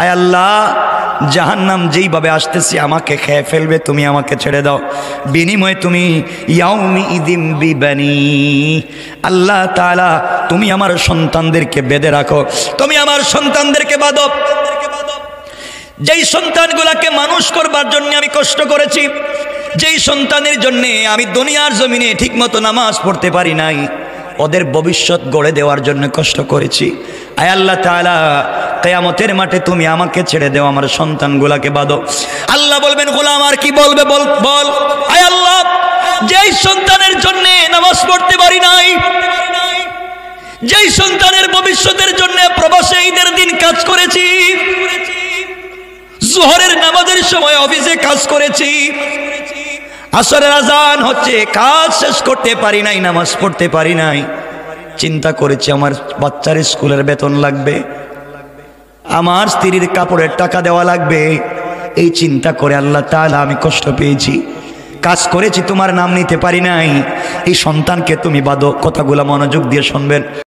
আয় আল্লাহ, জাহান্নাম যেইভাবে আসতেছি আমাকে খেয়ে ফেলবে, তুমি আমাকে ছেড়ে দাও। বিনিময়ে তুমি ইয়াউমি ইদিম বিবানি, আল্লাহ তাআলা তুমি আমার সন্তানদেরকে বেঁধে রাখো, তুমি আমার সন্তানদেরকে বাঁধো। যেই সন্তানগুলাকে মানুষ করবার জন্য আমি কষ্ট করেছি, যেই সন্তানের জন্যে আমি দুনিয়ার জমিনে ঠিকমতো নামাজ পড়তে পারি নাই, ওদের ভবিষ্যৎ গড়ে দেওয়ার জন্য কষ্ট করেছি। আয় আল্লাহ তাআলা, কিয়ামতের মাঠে তুমি আমাকে ছেড়ে দাও, আমার সন্তানগুলাকে বাঁধো। আল্লাহ বলবেন, গোলাম আর কি বলবে বল বল। আয় আল্লাহ, যেই সন্তানের জন্য নামাজ পড়তে পারি নাই, যেই সন্তানের ভবিষ্যতের জন্য প্রবাসে ঈদের দিন কাজ করেছি, জোহরের নামাজের সময় অফিসে কাজ করেছি, আসরের আজান হচ্ছে, কাজ শেষ করতে পারি নাই, নামাজ পড়তে পারি নাই, চিন্তা করেছি আমার বাচ্চার স্কুলের বেতন লাগবে, আমার স্ত্রীর কাপড়ের টাকা দেওয়া লাগবে, এই চিন্তা করে আল্লাহ তাআলা আমি কষ্ট পেয়েছি, কাজ করেছি, তোমার নাম নিতে পারি নাই। এই সন্তানকে তুমি বাঁধো। কথাগুলো মনোযোগ দিয়ে শুনবেন।